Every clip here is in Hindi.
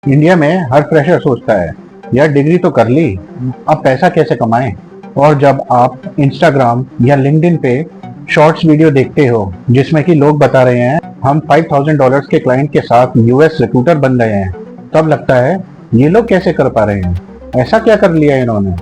इंडिया में हर फ्रेशर सोचता है यार डिग्री तो कर ली, अब पैसा कैसे कमाएं। और जब आप इंस्टाग्राम या लिंक्डइन पे शॉर्ट्स वीडियो देखते हो जिसमें कि लोग बता रहे हैं हम $5,000 के क्लाइंट के साथ यूएस रिक्रूटर बन गए हैं, तब लगता है ये लोग कैसे कर पा रहे हैं, ऐसा क्या कर लिया इन्होंने।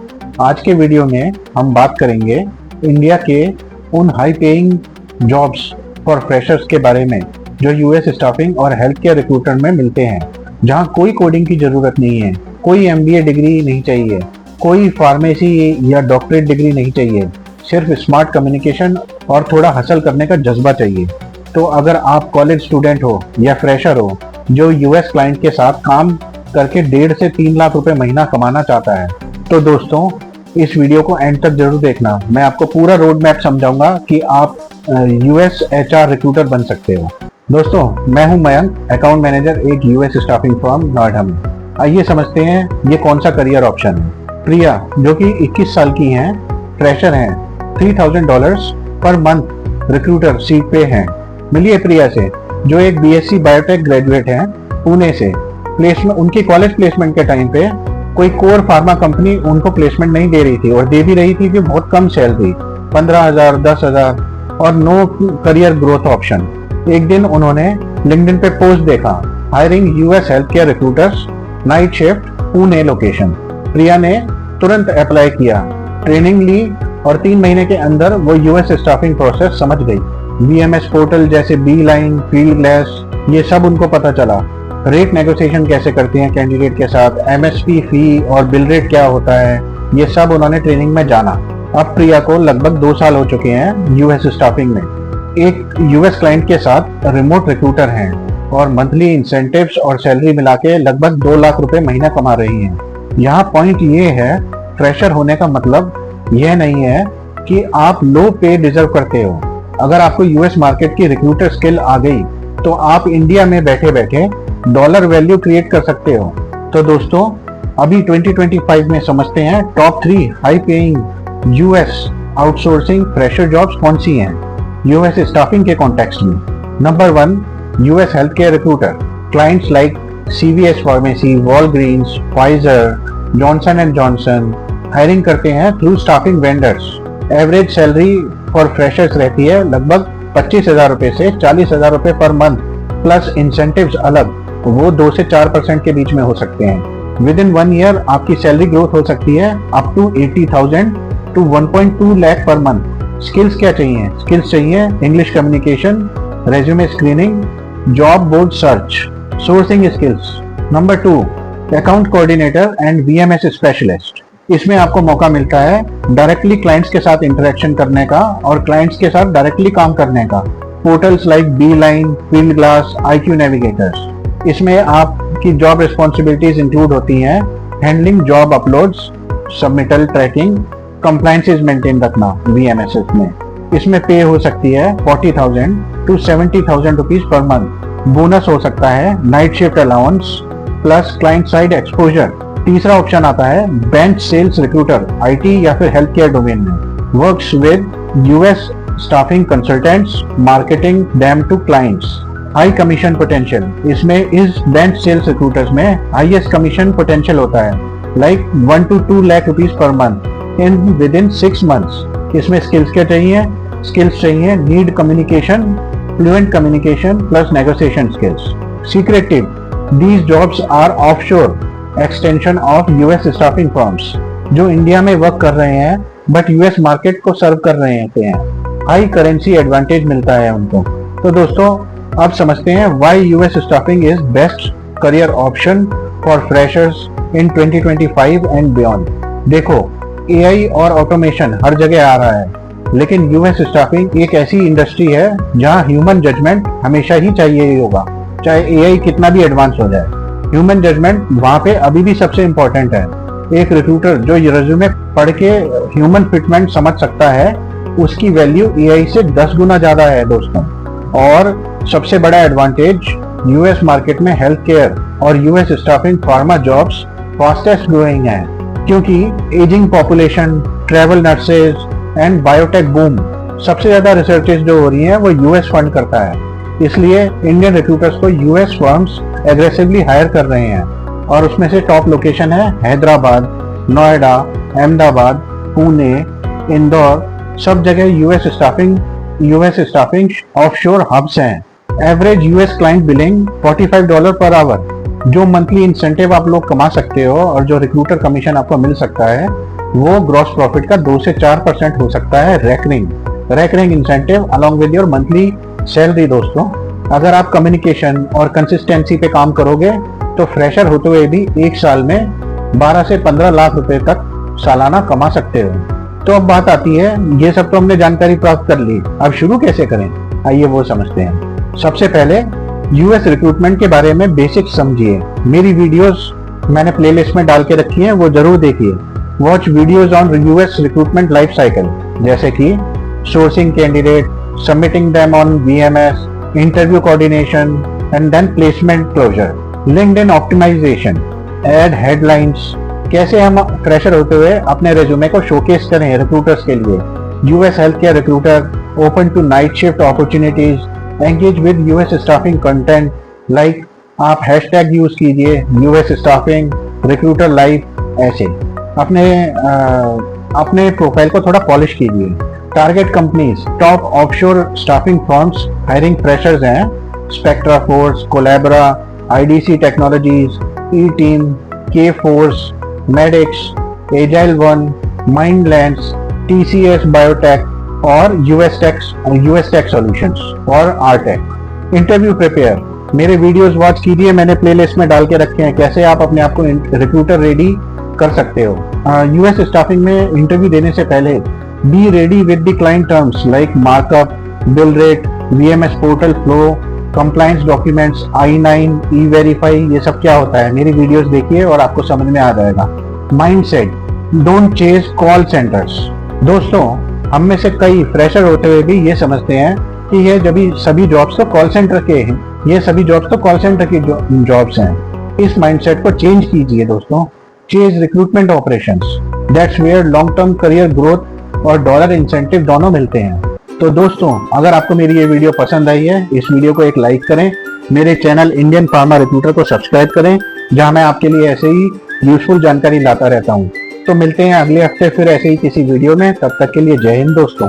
आज के वीडियो में हम बात करेंगे इंडिया के उन high paying jobs for freshers के बारे में जो यूएस स्टाफिंग और हेल्थ केयर रिक्रूटर में मिलते हैं, जहां कोई कोडिंग की जरूरत नहीं है, कोई एमबीए डिग्री नहीं चाहिए, कोई फार्मेसी या डॉक्टरेट डिग्री नहीं चाहिए, सिर्फ स्मार्ट कम्युनिकेशन और थोड़ा हसल करने का जज्बा चाहिए। तो अगर आप कॉलेज स्टूडेंट हो या फ्रेशर हो जो यूएस क्लाइंट के साथ काम करके 1.5 से 3 लाख रुपए महीना कमाना चाहता है, तो दोस्तों इस वीडियो को एंड तक जरूर देखना। मैं आपको पूरा रोड मैप समझाऊंगा कि आप यूएस एचआर रिक्रूटर बन सकते हो। दोस्तों मैं हूं मयंक, अकाउंट मैनेजर एक यूएस स्टाफिंग फर्म नोएडा में। आइए समझते हैं ये कौन सा करियर ऑप्शन है। प्रिया जो कि 21 साल की हैं, फ्रेशर हैं, $3,000 पर मंथ रिक्रूटर सीट पे हैं। मिलिए प्रिया से जो एक बीएससी बायोटेक ग्रेजुएट हैं पुणे से। प्लेसमेंट उनकी कॉलेज प्लेसमेंट के टाइम पे कोई कोर फार्मा कंपनी उनको प्लेसमेंट नहीं दे रही थी और दे भी रही थी कि बहुत कम सैलरी, 15,000 10,000 और नो करियर ग्रोथ ऑप्शन। एक दिन उन्होंने लिंक्डइन पे पोस्ट देखा, hiring US health care recruiters, night shift, Pune location. Priya ने तुरंत अप्लाई किया, ट्रेनिंग ली और 3 महीने के अंदर वो यूएस स्टाफिंग प्रोसेस समझ गई। वीएमएस पोर्टल जैसे बी लाइन, फील्ड ग्लास, ये सब उनको पता चला। रेट नेगोशिएशन कैसे करते हैं कैंडिडेट के साथ, एमएसपी फी और बिल रेट क्या होता है, ये सब उन्होंने ट्रेनिंग में जाना। अब प्रिया को लगभग 2 साल हो चुके हैं यूएस स्टाफिंग में। एक यूएस क्लाइंट के साथ रिमोट रिक्रूटर हैं और मंथली इंसेंटिव्स और सैलरी मिला के लगभग 2 लाख रुपए महीना कमा रही हैं। यहाँ पॉइंट ये है, फ्रेशर होने का मतलब यह नहीं है कि आप लो पे डिजर्व करते हो। अगर आपको यूएस मार्केट की रिक्रूटर स्किल आ गई तो आप इंडिया में बैठे बैठे डॉलर वैल्यू क्रिएट कर सकते हो। तो दोस्तों अभी 2025 में समझते हैं top 3 high paying US outsourcing fresher jobs कौन सी हैं यूएस स्टाफिंग के कॉन्टेक्स्ट में। Number 1, US health care recruiter. Clients like CVS pharmacy, Walgreens, Pfizer, Johnson and Johnson hiring करते हैं through staffing vendors. Average salary for freshers रहती है लगभग 25,000 रुपए से 40,000 रुपए पर मंथ, प्लस इंसेंटिव्स अलग, वो 2 से 4% के बीच में हो सकते हैं। विद इन 1 ईयर आपकी सैलरी ग्रोथ हो सकती है up to 80,000 to 1.2 lakh per month. Skills क्या चाहिए? स्किल्स चाहिए English communication, resume screening, job board search, sourcing skills. Number 2, account coordinator and VMS specialist. इसमें आपको मौका मिलता है डायरेक्टली क्लाइंट्स के साथ इंटरेक्शन करने का और क्लाइंट्स के साथ डायरेक्टली काम करने का। Portals like Beeline, Fieldglass, IQ navigators. इसमें आपकी जॉब रिस्पॉन्सिबिलिटीज इंक्लूड होती हैं handling job uploads, submittal tracking, compliances maintain रखना VMSs में। इसमें पे हो सकती है 40,000 to 70,000 rupees per month. Bonus हो सकता है night shift allowance plus client side exposure. तीसरा ऑप्शन आता है बेंच सेल्स रिक्रूटर, IT या फिर हेल्थ केयर डोमेन में। Works with US staffing consultants, marketing them to clients. High commission potential. इसमें इस बेंच सेल्स रिक्रूटर्स में हाईएस्ट कमीशन पोटेंशियल होता है like 1 to 2 lakh rupees per month in within 6 months। इसमें स्किल्स क्या चाहिए? स्किल्स चाहिए need communication, fluent communication plus negotiation skills. Secret tip, these jobs are offshore extension of US staffing firms जो इंडिया में वर्क कर रहे हैं बट यूएस मार्केट को सर्व कर रहे हैं। हाई करेंसी एडवांटेज मिलता है उनको। तो दोस्तों अब समझते हैं why US staffing is best career option for freshers in 2025 and beyond. देखो AI और ऑटोमेशन हर जगह आ रहा है, लेकिन यूएस स्टाफिंग एक ऐसी इंडस्ट्री है जहां ह्यूमन जजमेंट हमेशा ही चाहिए ही होगा, चाहे AI कितना भी एडवांस हो जाए। ह्यूमन जजमेंट वहां पे अभी भी सबसे इम्पोर्टेंट है। एक रिक्रूटर जो रिज्यूमे पढ़ के ह्यूमन फिटमेंट समझ सकता है, उसकी वैल्यू AI से 10 गुना ज्यादा है दोस्तों। और सबसे बड़ा एडवांटेज यूएस मार्केट में हेल्थ केयर और US staffing pharma jobs fastest growing है, क्योंकि ageing population, travel nurses and biotech boom, सबसे ज्यादा रिसर्चेज जो हो रही हैं वो यूएस फंड करता है। इसलिए इंडियन रिक्रूटर्स को यूएस फर्म्स एग्रेसिवली हायर कर रहे हैं। और उसमें से टॉप लोकेशन है हैदराबाद, नोएडा, अहमदाबाद, पुणे, इंदौर, सब जगह यूएस स्टाफिंग ऑफशोर हब्स हैं। Average US client billing $45 per hour. जो मंथली इंसेंटिव आप लोग कमा सकते हो और जो रिक्रूटर कमीशन आपको मिल सकता है वो ग्रॉस प्रॉफिट का 2 से 4% हो सकता है recurring incentive along with your monthly salary. दोस्तों, अगर आप कम्युनिकेशन और कंसिस्टेंसी पे काम करोगे तो फ्रेशर होते हुए भी एक साल में 12 से 15 लाख रुपए तक सालाना कमा सकते हो। तो अब बात आती है, ये सब तो हमने जानकारी प्राप्त कर ली, अब शुरू कैसे करें, आइए वो समझते हैं। सबसे पहले यूएस रिक्रूटमेंट के बारे में बेसिक समझिए। मेरी वीडियोस मैंने प्लेलिस्ट में डाल के रखी हैं, वो जरूर देखिए। Watch videos on US recruitment life cycle, जैसे कि sourcing candidate, submitting them on VMS, interview coordination and then placement closure, LinkedIn optimisation, add headlines, कैसे हम फ्रेशर होते हुए अपने रेज्यूमे को शोकेस करें रिक्रूटर्स के लिए, US health care recruiter, open to night shift opportunities, engage with US staffing content, like आप हैशटैग यूज कीजिए यूएस स्टाफिंग रिक्रूटर लाइव, ऐसे अपने प्रोफाइल को थोड़ा पॉलिश कीजिए। Target companies, top offshore staffing firms hiring freshers हैं, Spectra Force, Collabera, IDC Technologies, E Team, K Force, Medix, Agile One, Mindlands, TCS Biotech और यूएस टेक सॉल्यूशंस और आरटेक। इंटरव्यू प्रिपेयर, मेरे वीडियोस वॉच कीजिए, मैंने प्लेलिस्ट में डाल के रखे हैं, कैसे आप अपने आप को रिक्रूटर रेडी कर सकते हो। यूएस स्टाफिंग में इंटरव्यू देने से पहले be ready with the client terms like markup, bill rate, VMS portal flow, compliance documents, I-9, ई-वेरीफाई, ये सब क्या होता है मेरी वीडियोस देखिए और आपको समझ में आ जाएगा। Mindset, don't chase call centres. दोस्तों, हम में से कई फ्रेशर होते हुए भी ये समझते हैं कि ये सभी जॉब्स तो कॉल सेंटर के हैं, ये सभी जॉब्स तो कॉल सेंटर की जॉब्स हैं। इस माइंडसेट को चेंज कीजिए दोस्तों। Chase recruitment operations, that's where long term career growth और डॉलर इंसेंटिव दोनों मिलते हैं। तो दोस्तों, अगर आपको मेरी ये वीडियो पसंद आई है, इस वीडियो को एक लाइक करें, मेरे चैनल इंडियन फार्मा रिक्रूटर को सब्सक्राइब करें, जहां मैं आपके लिए ऐसे ही यूजफुल जानकारी लाता रहता हूं। तो मिलते हैं अगले हफ्ते फिर ऐसे ही किसी वीडियो में, तब तक के लिए जय हिंद दोस्तों।